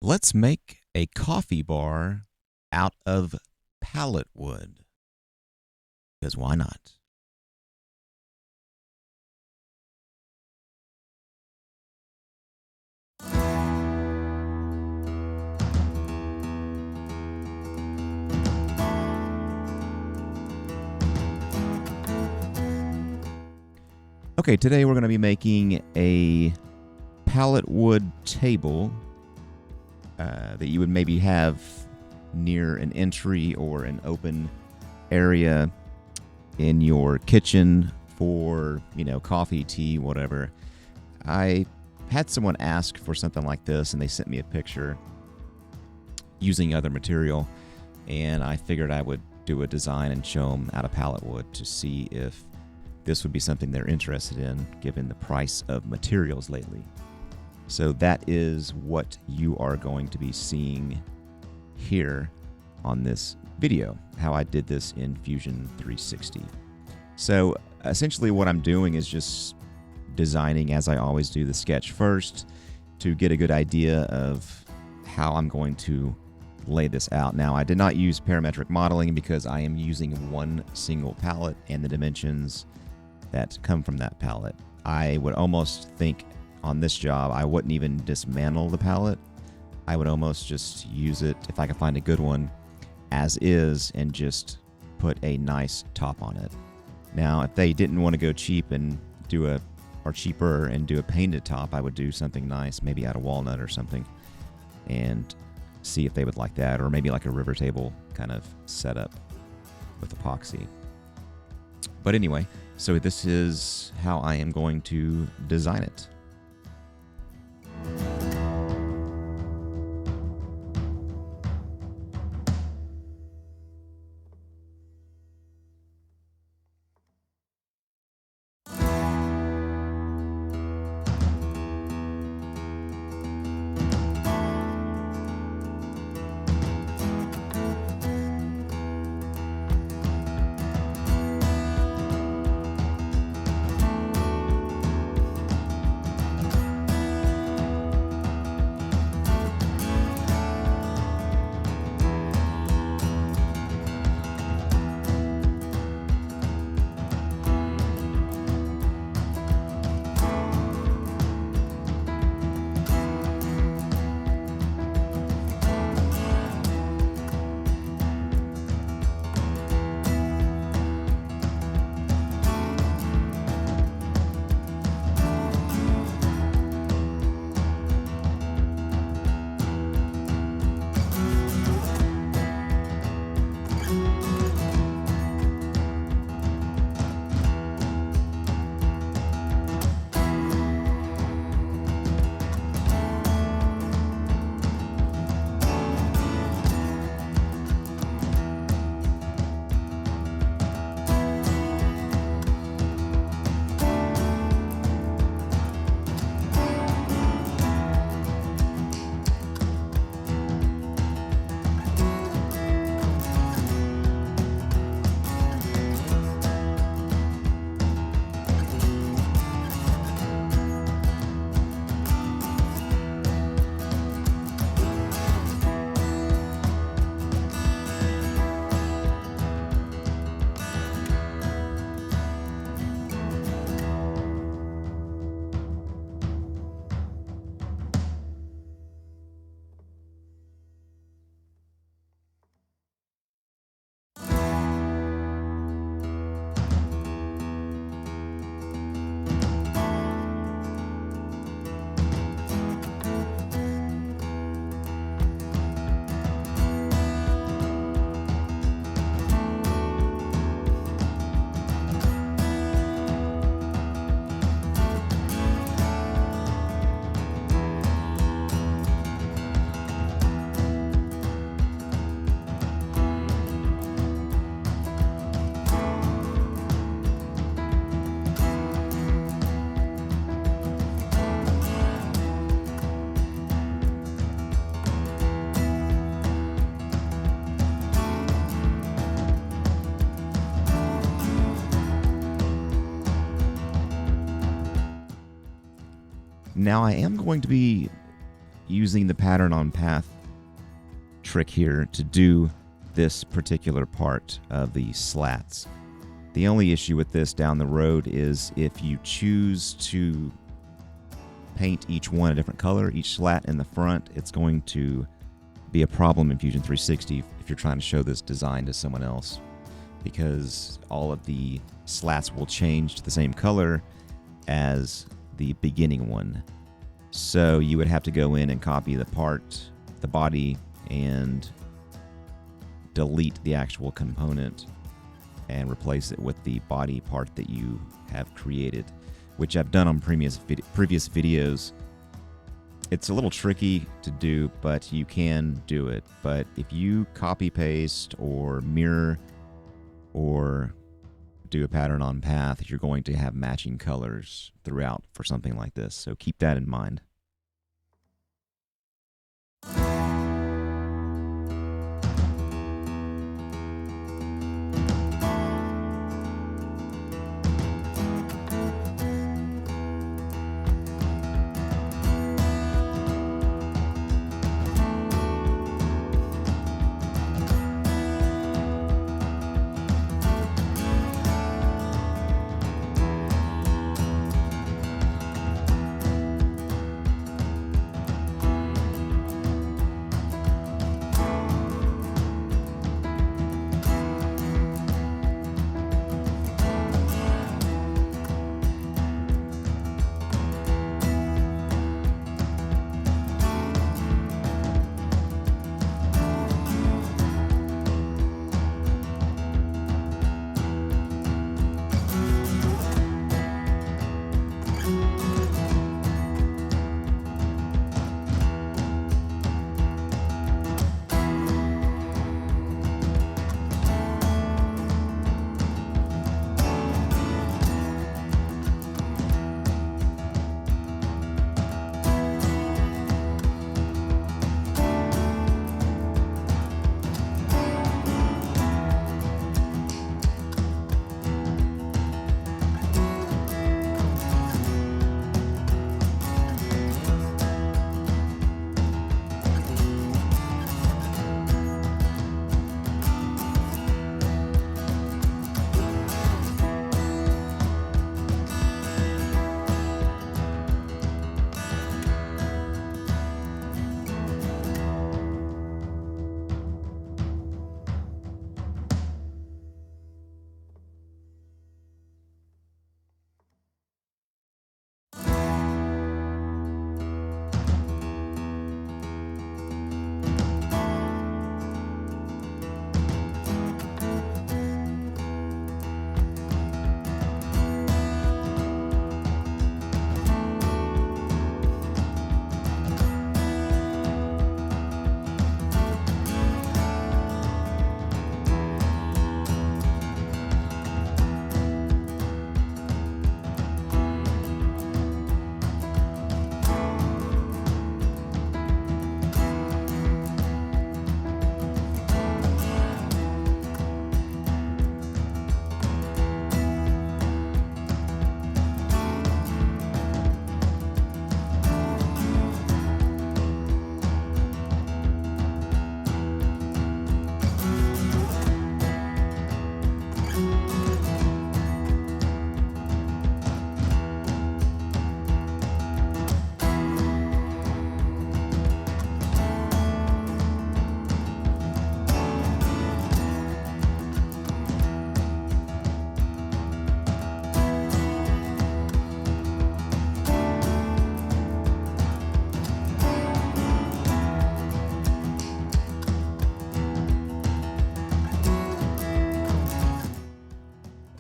Let's make a coffee bar out of pallet wood. Because why not? Okay, today we're going to be making a pallet wood table that you would maybe have near an entry or an open area in your kitchen for, coffee, tea, whatever. I had someone ask for something like this, and they sent me a picture using other material, and I figured I would do a design and show them out of pallet wood to see if this would be something they're interested in given the price of materials lately. So that is what you are going to be seeing here on this video, how I did this in Fusion 360. So essentially what I'm doing is just designing, as I always do, the sketch first to get a good idea of how I'm going to lay this out. Now, I did not use parametric modeling because I am using one single pallet and the dimensions that come from that pallet. I would almost think on this job, I wouldn't even dismantle the pallet. I would almost just use it, if I can find a good one, as is and just put a nice top on it. Now, if they didn't want to go cheap and cheaper and do a painted top, I would do something nice, maybe out of walnut or something, and see if they would like that, or maybe like a river table kind of setup with epoxy. But anyway, so this is how I am going to design it. Now I am going to be using the pattern on path trick here to do this particular part of the slats. The only issue with this down the road is if you choose to paint each one a different color, each slat in the front, it's going to be a problem in Fusion 360 if you're trying to show this design to someone else, because all of the slats will change to the same color as the beginning one. So you would have to go in and copy the part, the body, and delete the actual component and replace it with the body part that you have created, which I've done on previous videos. It's a little tricky to do, but you can do it. But if you copy paste or mirror or do a pattern on path, you're going to have matching colors throughout for something like this. So keep that in mind.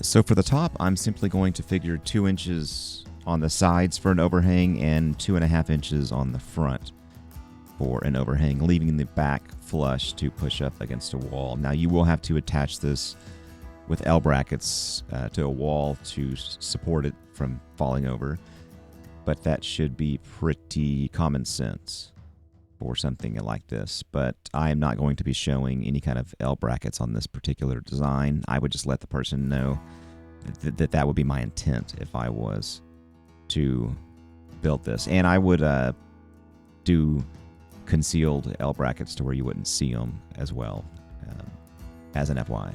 So for the top, I'm simply going to figure 2 inches on the sides for an overhang and 2.5 inches on the front for an overhang, leaving the back flush to push up against a wall. Now you will have to attach this with L brackets to a wall to support it from falling over, but that should be pretty common sense for something like this. But I am not going to be showing any kind of L brackets on this particular design. I would just let the person know that would be my intent if I was to build this. And I would do concealed L brackets to where you wouldn't see them as well, as an FYI.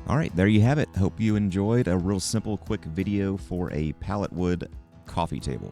All right, there you have it. Hope you enjoyed a real simple, quick video for a pallet wood coffee table.